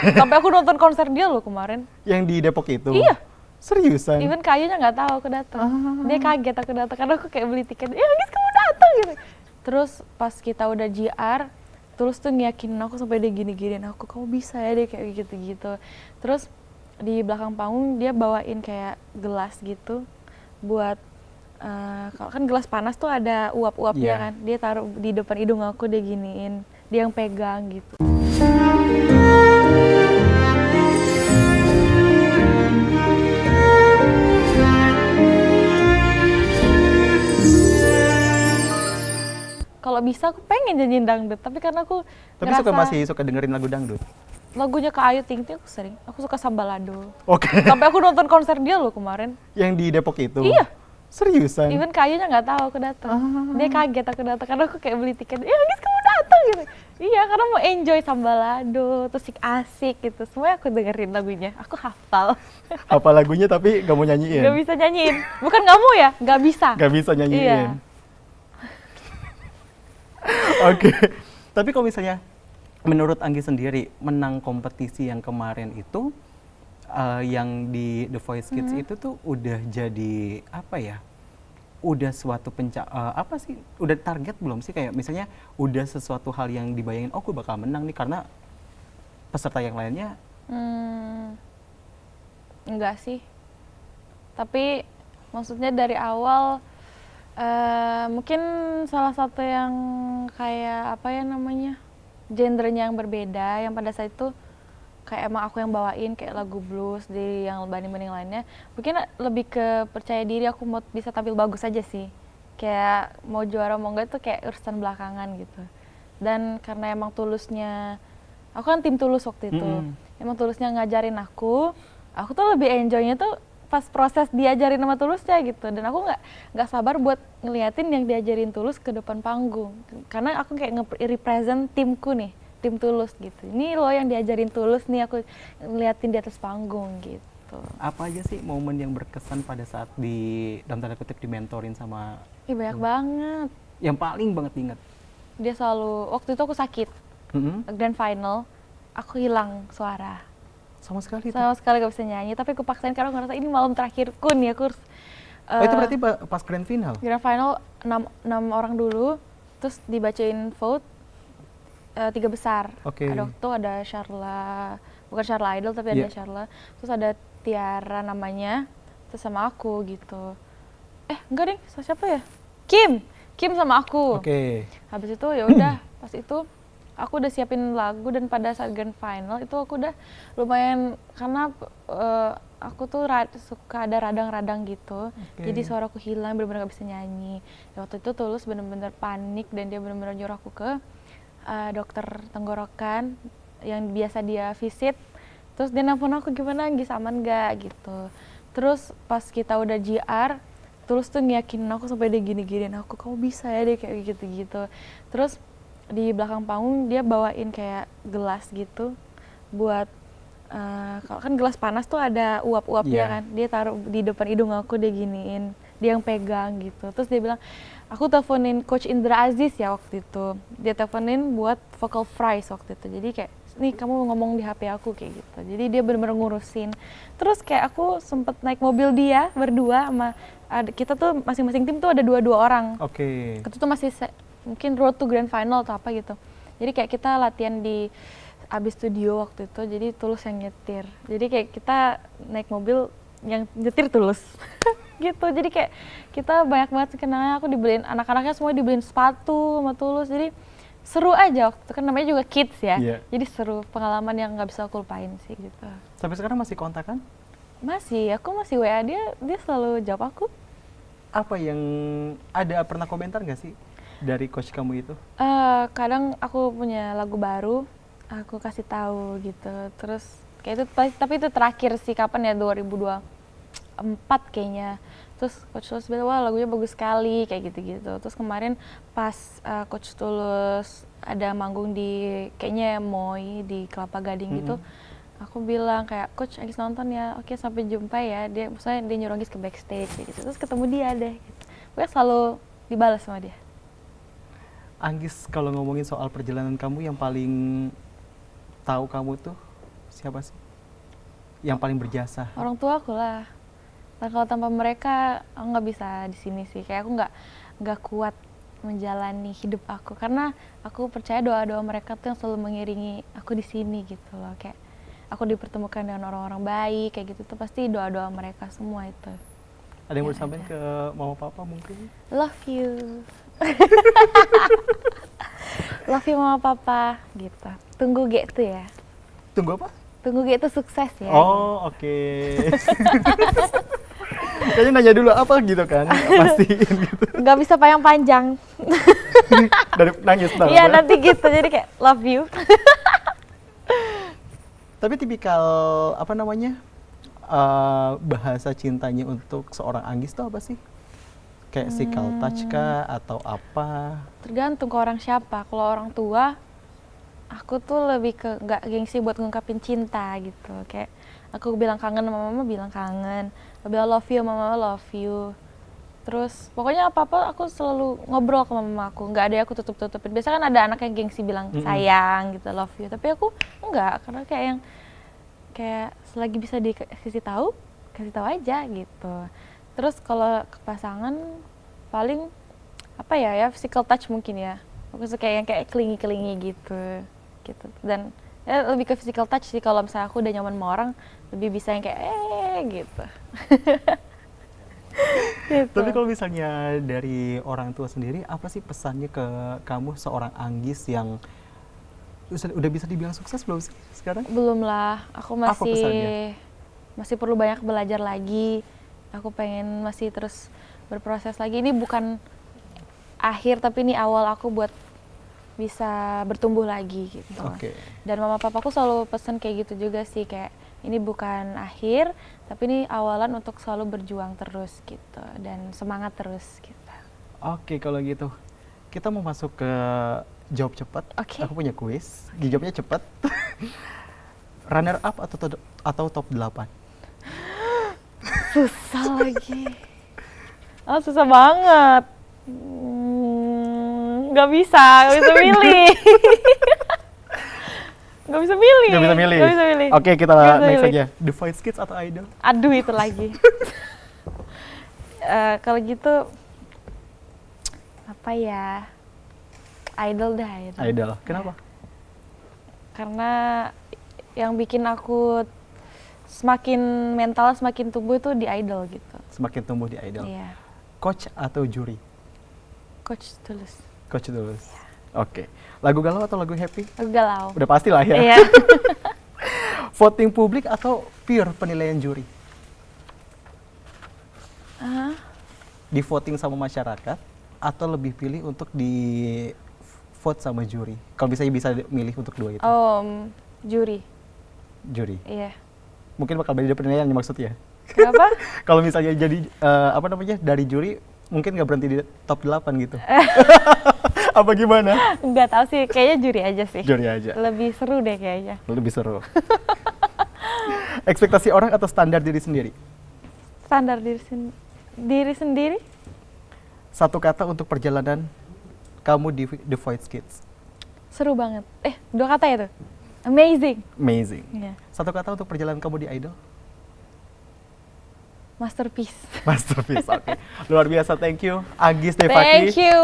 Sampai aku nonton konser dia loh kemarin. Yang di Depok itu? Iya. Seriusan? Even kayunya nggak tahu aku datang. Ah. Dia kaget aku datang karena aku kayak beli tiket. Ya Agis kamu datang gitu. Terus pas kita udah JR, terus tuh ngiyakinin aku sampai dia gini-giniin aku, kamu bisa ya, dia kayak gitu-gitu. Terus di belakang panggung dia bawain kayak gelas gitu buat kalau kan gelas panas tuh ada uap-uapnya Iya. kan. Dia taruh di depan hidung aku, dia giniin, dia yang pegang gitu. Kalau bisa aku pengen nyanyiin dangdut, tapi karena aku Tapi masih suka dengerin lagu dangdut? lagunya Kak Ayu Ting Ting aku sering. Aku suka Sambalado. Oke. Sampai aku nonton konser dia loh kemarin. Yang di Depok itu? Iya. Seriusan? Even kayunya nggak tahu aku datang. Ah. Dia kaget aku datang karena aku kayak beli tiket. Ya Agis kamu datang gitu. Iya, karena mau enjoy Sambalado, terus asik gitu. Semuanya aku dengerin lagunya. Aku hafal. Apa lagunya tapi gak mau nyanyiin? Gak bisa nyanyiin. Bukan nggak mau ya, nggak bisa. Gak bisa nyanyiin? Iya. Oke. Tapi kalau misalnya menurut Anggi sendiri, menang kompetisi yang kemarin itu, yang di The Voice Kids itu tuh udah jadi apa ya? Udah suatu apa sih? Udah target belum sih? Kayak misalnya udah sesuatu hal yang dibayangin, oh gue bakal menang nih karena peserta yang lainnya. Enggak sih. Tapi maksudnya dari awal mungkin salah satu yang kayak apa ya namanya, genrenya yang berbeda, yang pada saat itu kayak emang aku yang bawain kayak lagu blues di yang banding-banding lainnya, mungkin lebih ke percaya diri, aku mau bisa tampil bagus aja sih, kayak mau juara mau enggak itu kayak urusan belakangan gitu. Dan karena emang tulusnya, aku kan tim Tulus waktu itu, emang Tulusnya ngajarin aku tuh lebih enjoynya tuh pas proses diajarin sama Tulusnya gitu. Dan aku nggak sabar buat ngeliatin yang diajarin Tulus ke depan panggung, karena aku kayak nge-represent timku nih, tim Tulus gitu. Ini loh yang diajarin Tulus nih, aku ngeliatin di atas panggung gitu. Apa aja sih momen yang berkesan pada saat dalam tanda kutip dimentorin sama? Ih, banyak banget. Yang paling banget diingat? Dia selalu, waktu itu aku sakit, grand final, aku hilang suara. Sama sekali Sama sekali gak bisa nyanyi, tapi aku paksain karena aku ngerasa ini malam terakhirku nih, aku harus itu berarti pas grand final? Grand final 6 orang dulu, terus dibacain vote 3 besar. Oke. Ada waktu ada Sharla, bukan Sharla Idol tapi ada Sharla, terus ada Tiara namanya, terus sama aku gitu. Enggak deh, siapa ya? Kim sama aku. Oke. Habis itu ya udah, pas itu aku udah siapin lagu, dan pada saat grand final itu aku udah lumayan, karena aku tuh suka ada radang-radang gitu. Jadi suaraku hilang, bener-bener gak bisa nyanyi. Dan waktu itu Tulus bener-bener panik, dan dia bener-bener nyuruh aku ke dokter tenggorokan yang biasa dia visit. Terus dia nelfon aku, gimana Anggis, aman gak gitu. Terus pas kita udah JR, Tulus tuh ngiyakinin aku sampai dia gini-giniin aku, kamu bisa ya, dia kayak gitu-gitu. Terus di belakang panggung dia bawain kayak gelas gitu buat kalau kan gelas panas tuh ada uap-uapnya kan. Dia taruh di depan hidung aku, dia giniin, dia yang pegang gitu. Terus dia bilang, aku teleponin Coach Indra Aziz ya waktu itu. Dia teleponin buat vocal fries waktu itu. Jadi kayak, nih kamu ngomong di HP aku kayak gitu. Jadi dia bener-bener ngurusin. Terus kayak aku sempet naik mobil dia berdua sama kita tuh masing-masing tim tuh ada 2 orang. Oke. Itu tuh masih mungkin road to grand final atau apa gitu. Jadi kayak kita latihan di abis studio waktu itu, jadi Tulus yang nyetir. Jadi kayak kita naik mobil yang nyetir Tulus. Gitu. Jadi kayak kita banyak banget kenangan, aku dibeliin, anak-anaknya semua dibeliin sepatu sama Tulus. Jadi seru aja waktu itu, kan namanya juga kids ya. Jadi seru, pengalaman yang nggak bisa aku lupain sih gitu. Sampai sekarang masih kontak kan? Masih, aku masih WA dia selalu jawab aku. Apa yang pernah komentar nggak sih dari coach kamu itu? Kadang aku punya lagu baru, aku kasih tahu gitu. Terus kayak itu, tapi itu terakhir sih, kapan ya, 2024 kayaknya. Terus Coach Tulus bilang, wah lagunya bagus sekali, kayak gitu-gitu. Terus kemarin pas Coach Tulus ada manggung di kayaknya Moi di Kelapa Gading gitu, aku bilang kayak, Coach Anggis nonton ya, oke sampai jumpa ya. Dia misalnya dia nyuruh Anggis ke backstage gitu. Terus ketemu dia deh gitu. Gue selalu dibalas sama dia. Anggis, kalau ngomongin soal perjalanan kamu, yang paling tahu kamu tuh siapa sih yang paling berjasa? Orang tua aku lah. Nah, kalau tanpa mereka aku nggak bisa di sini sih. Kayak aku nggak kuat menjalani hidup aku karena aku percaya doa-doa mereka tuh yang selalu mengiringi aku di sini gitu loh. Kayak aku dipertemukan dengan orang-orang baik kayak gitu tuh pasti doa-doa mereka semua itu. Ada yang mau Ya, disampaikan ada. ke mama papa mungkin? Love you. Love you mama papa gitu. Tunggu G tuh ya. Tunggu apa? Tunggu G itu sukses ya. Oh, oke. Kayaknya nanya dulu apa gitu kan, pastiin gitu. Nggak bisa panjang-panjang. Dari nangis ntar. Iya nanti gitu jadi kayak love you. Tapi tipikal apa namanya bahasa cintanya untuk seorang Anggis itu apa sih? Kayak physical touch kah atau apa? Tergantung ke orang siapa. Kalau orang tua, aku tuh lebih ke nggak gengsi buat ngungkapin cinta gitu. Kayak aku bilang kangen sama mama bilang kangen. Aku bilang love you sama mama love you. Terus pokoknya apa-apa aku selalu ngobrol ke mama aku. Nggak ada yang aku tutup-tutupin. Biasa kan ada anak yang gengsi bilang sayang gitu, love you. Tapi aku enggak, karena kayak yang kayak selagi bisa dikasih tahu, kasih tahu aja gitu. Terus kalau ke pasangan paling apa ya physical touch mungkin ya. Aku suka yang kayak kelingi-kelingi gitu. Dan ya, lebih ke physical touch sih kalau misalnya aku udah nyaman sama orang, lebih bisa yang kayak gitu. Gitu. Tapi kalau misalnya dari orang tua sendiri, apa sih pesannya ke kamu seorang Anggis yang udah bisa dibilang sukses belum sih sekarang? Belum lah, aku Apa pesannya? masih perlu banyak belajar lagi. Aku pengen masih terus berproses lagi. Ini bukan akhir tapi ini awal aku buat bisa bertumbuh lagi gitu. Oke. Dan mama papaku selalu pesan kayak gitu juga sih, kayak ini bukan akhir tapi ini awalan untuk selalu berjuang terus gitu dan semangat terus gitu. Oke, kalau gitu kita mau masuk ke jawab cepat. Oke. Aku punya kuis. Dijawabnya cepat. Runner up atau top 8? Susah lagi. Oh, susah banget. Nggak bisa milih. Nggak bisa milih. Gak bisa milih. Nggak bisa milih. Oke, kita Nggak bisa next milih. aja. The Voice Kids atau Idol? Aduh, itu lagi. Kalau gitu, apa ya? Idol dah, idol. Idol. Kenapa? Karena yang bikin aku semakin mental, semakin tumbuh itu di idol gitu. Semakin tumbuh di Idol. Iya. Coach atau juri? Coach Tulus. Coach Tulus. Oke. Lagu galau atau lagu happy? Aku galau. Udah pasti lah ya. Iya. Voting publik atau pure penilaian juri? Ah, Di voting sama masyarakat atau lebih pilih untuk di vote sama juri? Kalau bisa milih untuk dua itu. juri. Juri. Iya. Mungkin bakal beda penilaian maksudnya. Kenapa? Kalau misalnya jadi dari juri mungkin nggak berhenti di top 8 gitu. Apa gimana? Nggak tahu sih, kayaknya juri aja sih. Juri aja. Lebih seru deh kayaknya. Lebih seru. Ekspektasi orang atau standar diri sendiri? Standar diri sendiri? Satu kata untuk perjalanan kamu di The Voice Kids. Seru banget. Dua kata ya tuh? Amazing. Amazing. Iya. Satu kata untuk perjalanan kamu di Idol? Masterpiece. Masterpiece. Oke. Luar biasa, thank you. Anggis Devaki. Thank you.